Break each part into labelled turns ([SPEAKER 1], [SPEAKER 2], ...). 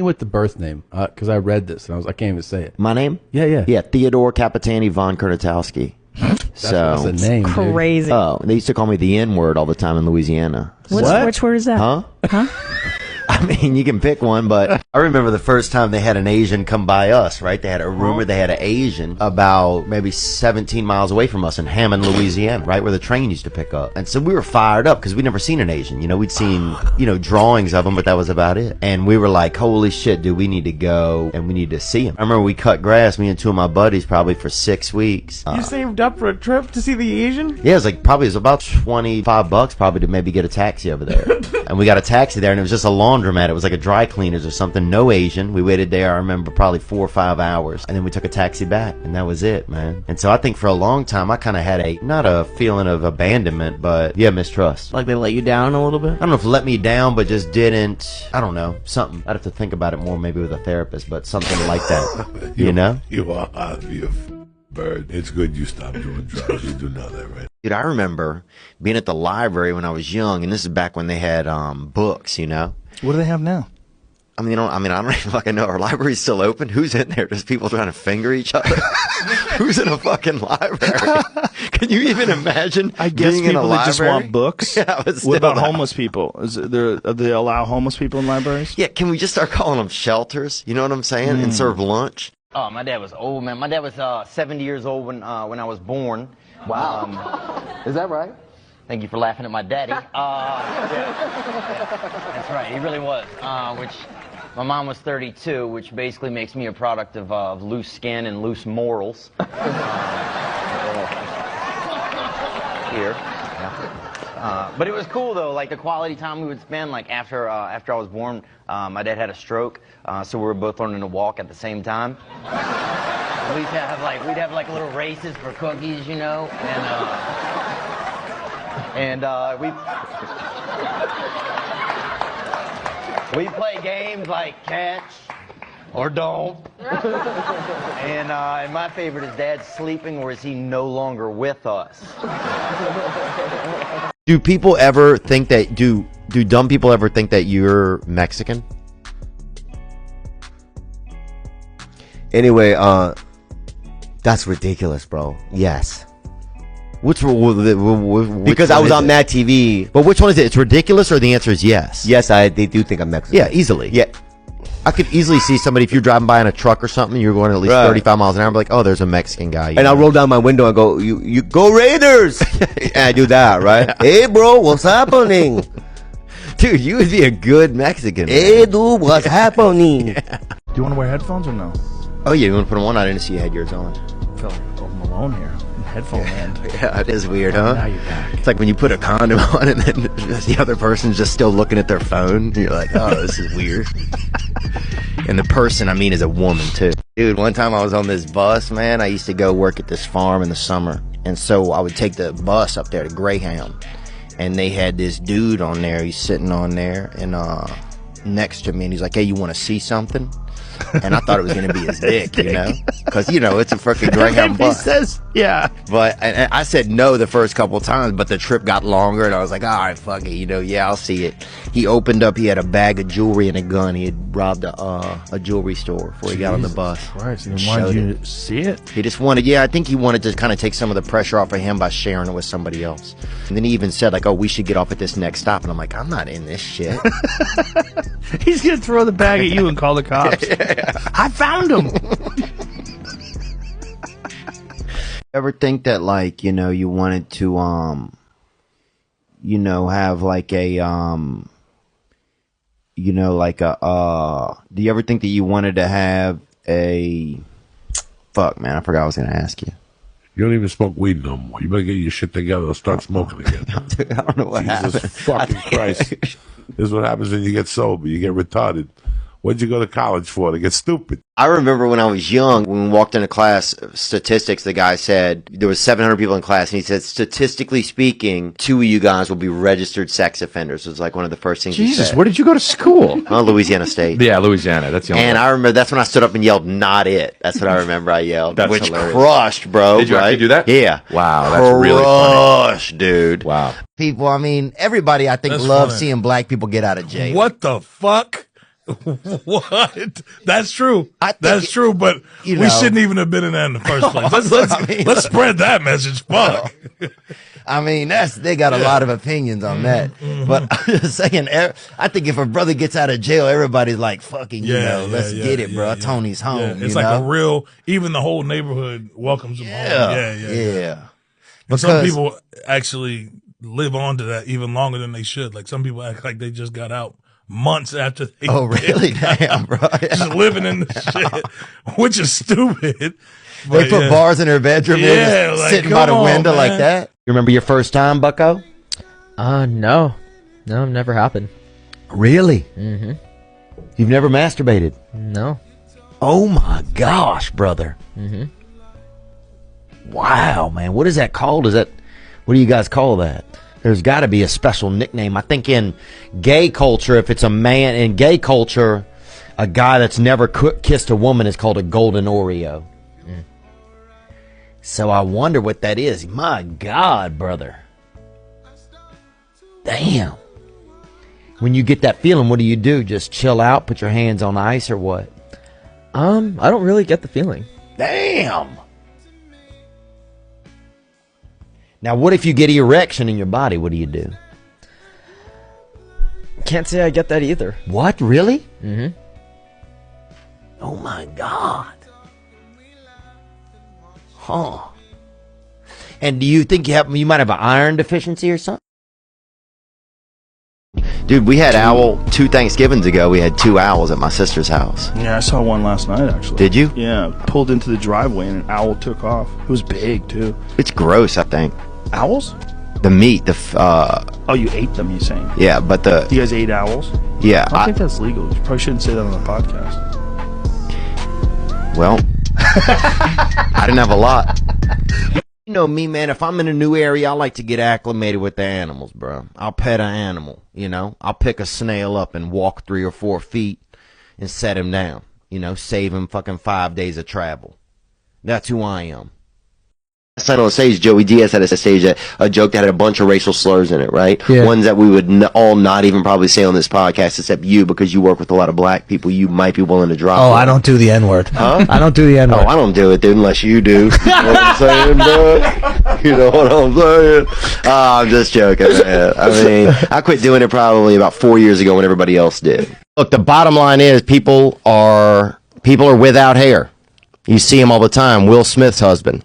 [SPEAKER 1] With the birth name, because I read this and I can't even say it.
[SPEAKER 2] My name?
[SPEAKER 1] Yeah.
[SPEAKER 2] Yeah, Theodore Capitani von Kurnatowski.
[SPEAKER 1] That's a name,
[SPEAKER 3] crazy.
[SPEAKER 1] Dude.
[SPEAKER 2] Oh, they used to call me the N-word all the time in Louisiana.
[SPEAKER 3] Which word is that?
[SPEAKER 2] Huh? I mean, you can pick one, but I remember the first time they had an Asian come by us, right? They had a rumor they had an Asian about maybe 17 miles away from us in Hammond, Louisiana, right where the train used to pick up. And so we were fired up because we'd never seen an Asian. You know, we'd seen, drawings of them, but that was about it. And we were like, holy shit, dude, we need to go and we need to see him. I remember we cut grass, me and two of my buddies, probably for 6 weeks.
[SPEAKER 4] You saved up for a trip to see the Asian?
[SPEAKER 2] Yeah, it was about $25 probably to maybe get a taxi over there. And we got a taxi there and it was just a laundromat. It was like a dry cleaners or something. No Asian. We waited there, I remember, probably 4 or 5 hours. And then we took a taxi back and that was it, man. And so I think for a long time I kind of had not a feeling of abandonment, but yeah, mistrust.
[SPEAKER 4] Like they let you down a little bit?
[SPEAKER 2] I don't know if it let me down, but just didn't, I don't know, something. I'd have to think about it more maybe with a therapist, but something like that. You know?
[SPEAKER 5] You are obvious. Bird. It's good you stopped doing drugs. You do know that, right?
[SPEAKER 2] Dude, I remember being at the library when I was young, and this is back when they had books,
[SPEAKER 6] What do they have now?
[SPEAKER 2] I don't even fucking know. Are libraries still open? Who's in there? Just people trying to finger each other? Who's in a fucking library? Can you even imagine
[SPEAKER 6] I guess
[SPEAKER 2] being
[SPEAKER 6] people
[SPEAKER 2] in a
[SPEAKER 6] that just
[SPEAKER 2] library?
[SPEAKER 6] want books.
[SPEAKER 2] Yeah, but
[SPEAKER 6] what about
[SPEAKER 2] still,
[SPEAKER 6] homeless people? Do they allow homeless people in libraries?
[SPEAKER 2] Yeah, can we just start calling them shelters? You know what I'm saying? And serve lunch?
[SPEAKER 7] Oh, my dad was old, man. My dad was 70 years old when I was born.
[SPEAKER 8] Wow. Is that right?
[SPEAKER 7] Thank you for laughing at my daddy. Yeah. That's right, he really was. Which my mom was 32, which basically makes me a product of loose skin and loose morals. Here. But it was cool though, like the quality time we would spend. Like after I was born, my dad had a stroke, so we were both learning to walk at the same time. We'd have like little races for cookies, and we play games like catch or don't. And my favorite is Dad sleeping, or is he no longer with us?
[SPEAKER 2] Do people ever think that do dumb people ever think that you're Mexican?
[SPEAKER 9] Anyway, that's ridiculous, bro. Yes.
[SPEAKER 2] Which
[SPEAKER 9] because I was on Mad TV.
[SPEAKER 2] But which one is it? It's ridiculous, or the answer is yes?
[SPEAKER 9] Yes, they do think I'm Mexican.
[SPEAKER 2] Yeah, easily.
[SPEAKER 9] Yeah.
[SPEAKER 2] I could easily see somebody, if you're driving by in a truck or something, you're going at least 35 miles an hour, I'm like, oh, there's a Mexican guy.
[SPEAKER 9] And I'll roll down my window and go, you go Raiders! And I do that, right? Hey, bro, what's happening?
[SPEAKER 2] Dude, you would be a good Mexican.
[SPEAKER 9] Hey, dude, what's happening?
[SPEAKER 6] Yeah. Do you want to wear headphones or no?
[SPEAKER 2] Oh, yeah, you want to put them on? I didn't see you had yours on.
[SPEAKER 6] I feel like I'm alone here. Headphone land.
[SPEAKER 2] Yeah, it is weird, huh?
[SPEAKER 6] Now you're back.
[SPEAKER 2] It's like when you put a condom on and then the other person's just still looking at their phone. You're like, oh, this is weird. And the person, is a woman, too. Dude, one time I was on this bus, man. I used to go work at this farm in the summer. And so I would take the bus up there to Greyhound. And they had this dude on there. He's sitting on there and next to me. And he's like, hey, you want to see something? And I thought it was going to be his dick, because it's a freaking Greyhound bus.
[SPEAKER 6] He says, yeah.
[SPEAKER 2] But and I said no the first couple times, but the trip got longer, and I was like, all right, fuck it, yeah, I'll see it. He opened up, he had a bag of jewelry and a gun. He had robbed a jewelry store before he got on the bus.
[SPEAKER 6] Christ, he wanted you to see it?
[SPEAKER 2] He just wanted, I think he wanted to kind of take some of the pressure off of him by sharing it with somebody else. And then he even said, like, oh, we should get off at this next stop. And I'm like, I'm not in this shit.
[SPEAKER 6] He's going to throw the bag at you and call the cops. I found him.
[SPEAKER 2] Ever think that, like, you wanted to, have like a, do you ever think that you wanted to have a, fuck, man, I forgot what I was going to ask you.
[SPEAKER 5] You don't even smoke weed no more. You better get your shit together or start smoking again.
[SPEAKER 2] Dude, I don't know what happened.
[SPEAKER 5] Jesus fucking Christ. This is what happens when you get sober. You get retarded. What'd you go to college for? To get stupid.
[SPEAKER 2] I remember when I was young, when we walked into class, statistics, the guy said, there was 700 people in class, and he said, statistically speaking, 2 of you guys will be registered sex offenders. It was like one of the first things he said.
[SPEAKER 10] Jesus, where did you go to school?
[SPEAKER 2] Oh, Louisiana State.
[SPEAKER 10] Yeah, Louisiana. That's the only
[SPEAKER 2] And
[SPEAKER 10] one.
[SPEAKER 2] I remember that's when I stood up and yelled, not it. That's what I remember I yelled.
[SPEAKER 10] That's
[SPEAKER 2] which
[SPEAKER 10] hilarious.
[SPEAKER 2] crushed, bro.
[SPEAKER 10] Did you actually do that?
[SPEAKER 2] Yeah.
[SPEAKER 10] Wow, that's really funny.
[SPEAKER 2] Crushed, dude.
[SPEAKER 10] Wow.
[SPEAKER 2] People, everybody, I think,
[SPEAKER 11] That's
[SPEAKER 2] loves
[SPEAKER 11] funny.
[SPEAKER 2] seeing black people get out of jail.
[SPEAKER 11] What the fuck?
[SPEAKER 6] What? That's true.
[SPEAKER 2] I think
[SPEAKER 6] That's true, but
[SPEAKER 2] you
[SPEAKER 6] we
[SPEAKER 2] know.
[SPEAKER 6] shouldn't even have been in that in the first place. Let's spread that message. Fuck.
[SPEAKER 2] I mean, they got a lot of opinions on that. But I'm just saying, I think if a brother gets out of jail, everybody's like, fucking, let's get it, bro. Tony's home.
[SPEAKER 6] Yeah. It's like a real, even the whole neighborhood welcomes him home. Yeah. But some people actually live on to that even longer than they should. Like some people act like they just got out months after they
[SPEAKER 2] Oh, really? Damn, bro.
[SPEAKER 6] just living in the shit, which is stupid.
[SPEAKER 2] They put bars in their bedroom. They're just sitting by the window like that. You remember your first time, Bucko?
[SPEAKER 3] No, never happened.
[SPEAKER 2] Really? Mm-hmm. You've never masturbated?
[SPEAKER 3] No.
[SPEAKER 2] Oh my gosh, brother. Mm-hmm. Wow, man. What is that called? What do you guys call that? There's got to be a special nickname. I think in gay culture, if it's a man in gay culture, a guy that's never kissed a woman is called a golden Oreo. Mm. So I wonder what that is. My God, brother. Damn. When you get that feeling, what do? Just chill out, put your hands on ice, or what?
[SPEAKER 3] I don't really get the feeling.
[SPEAKER 2] Damn. Now, what if you get an erection in your body? What do?
[SPEAKER 3] Can't say I get that either.
[SPEAKER 2] What? Really?
[SPEAKER 3] Mm-hmm.
[SPEAKER 2] Oh, my God. Huh. And do you think you might have an iron deficiency or something? Dude, we had owl 2 Thanksgivings ago. We had 2 owls at my sister's house.
[SPEAKER 6] Yeah, I saw one last night, actually.
[SPEAKER 2] Did you?
[SPEAKER 6] Yeah, pulled into the driveway and an owl took off. It was big, too.
[SPEAKER 2] It's gross, I think.
[SPEAKER 6] Owls?
[SPEAKER 2] The meat,
[SPEAKER 6] Oh, you ate them, you're saying?
[SPEAKER 2] yeah, but
[SPEAKER 6] You guys ate owls?
[SPEAKER 2] yeah,
[SPEAKER 6] I don't think that's legal. You probably shouldn't say that on the podcast.
[SPEAKER 2] well, I didn't have a lot. You know me, man, if I'm in a new area, I like to get acclimated with the animals, bro. I'll pet an animal, I'll pick a snail up and walk 3 or 4 feet and set him down, save him fucking 5 days of travel. That's who I am. Last night on stage, Joey Diaz had a stage a joke that had a bunch of racial slurs in it, right?
[SPEAKER 3] Yeah.
[SPEAKER 2] Ones that we would all not even probably say on this podcast, except you, because you work with a lot of black people. You might be willing to drop.
[SPEAKER 1] Oh,
[SPEAKER 2] one.
[SPEAKER 1] I don't do the N-word.
[SPEAKER 2] Huh?
[SPEAKER 1] I don't do the
[SPEAKER 2] Oh,
[SPEAKER 1] N-word.
[SPEAKER 2] I don't do it, dude, unless you do. You know what I'm saying, bro? You know what I'm saying? I'm just joking, man. I mean, I quit doing it probably about 4 years ago when everybody else did. Look, the bottom line is people are without hair. You see them all the time. Will Smith's husband.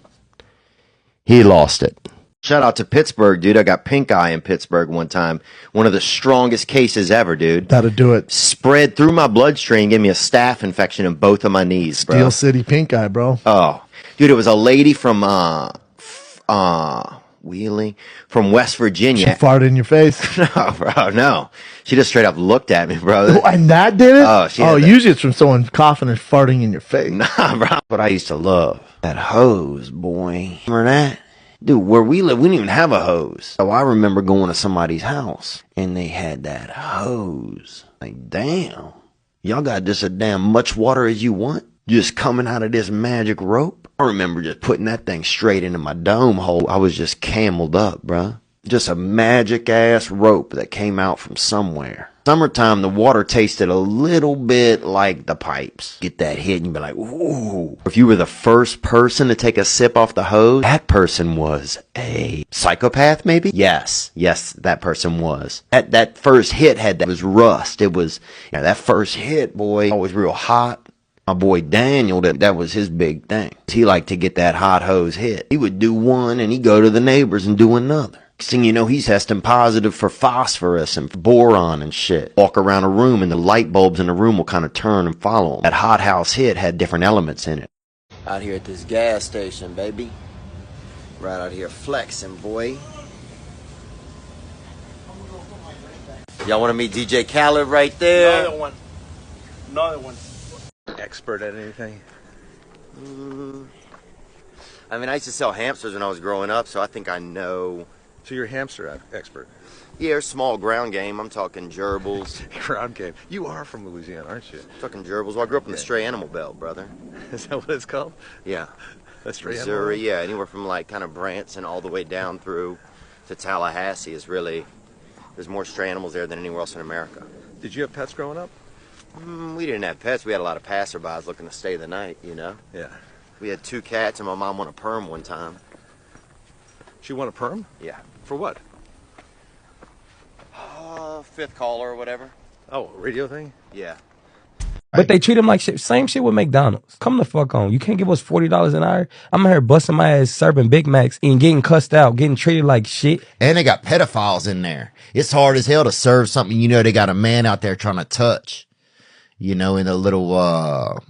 [SPEAKER 2] He lost it. Shout out to Pittsburgh, dude. I got pink eye in Pittsburgh one time. One of the strongest cases ever, dude.
[SPEAKER 1] That'll do it.
[SPEAKER 2] Spread through my bloodstream, gave me a staph infection in both of my knees, bro.
[SPEAKER 1] Steel City pink eye, bro.
[SPEAKER 2] Oh, dude, it was a lady from Wheeling, from West Virginia.
[SPEAKER 1] She farted in your face.
[SPEAKER 2] No, bro, no. She just straight up looked at me, bro.
[SPEAKER 1] And that did it?
[SPEAKER 2] Oh,
[SPEAKER 1] Usually it's from someone coughing and farting in your face.
[SPEAKER 2] Nah, bro. What I used to love. That hose, boy. Remember that? Dude, where we live, we didn't even have a hose. So I remember going to somebody's house, and they had that hose. Like, damn. Y'all got just as damn much water as you want? Just coming out of this magic rope? I remember just putting that thing straight into my dome hole. I was just cameled up, bruh. Just a magic-ass rope that came out from somewhere. Summertime, the water tasted a little bit like the pipes. Get that hit and you'd be like, ooh. If you were the first person to take a sip off the hose, that person was a psychopath, maybe? Yes, that person was. That first hit was rust. It was, that first hit, boy, it was real hot. My boy Daniel, that was his big thing. He liked to get that hot hose hit. He would do one and he'd go to the neighbors and do another. Next thing you know, he's testing positive for phosphorus and boron and shit. Walk around a room and the light bulbs in the room will kind of turn and follow him. That hot house hit had different elements in it. Out here at this gas station, baby. Right out here flexing, boy. Y'all want to meet DJ Khaled right there?
[SPEAKER 6] Another one.
[SPEAKER 10] Expert at anything?
[SPEAKER 2] I mean, I used to sell hamsters when I was growing up, so I think I know.
[SPEAKER 10] So you're a hamster expert.
[SPEAKER 2] Yeah, small ground game. I'm talking gerbils.
[SPEAKER 10] Ground game. You are from Louisiana, aren't you?
[SPEAKER 2] Talking gerbils. Well, I grew up in the stray animal belt, brother.
[SPEAKER 10] Is that what it's called?
[SPEAKER 2] Yeah.
[SPEAKER 10] A stray
[SPEAKER 2] Missouri,
[SPEAKER 10] animal?
[SPEAKER 2] yeah. Anywhere from like kind of Branson all the way down through to Tallahassee is really, there's more stray animals there than anywhere else in America.
[SPEAKER 10] Did you have pets growing up?
[SPEAKER 2] We didn't have pets. We had a lot of passerbys looking to stay the night, you know?
[SPEAKER 10] Yeah.
[SPEAKER 2] We had 2 cats, and my mom won a perm one time.
[SPEAKER 10] She won a perm?
[SPEAKER 2] Yeah.
[SPEAKER 10] For what?
[SPEAKER 2] Fifth caller or whatever.
[SPEAKER 10] Oh, a radio thing?
[SPEAKER 2] Yeah.
[SPEAKER 11] But they treat him like shit. Same shit with McDonald's. Come the fuck on. You can't give us $40 an hour. I'm out here busting my ass, serving Big Macs, and getting cussed out, getting treated like shit.
[SPEAKER 2] And they got pedophiles in there. It's hard as hell to serve something you know they got a man out there trying to touch. You know, in a little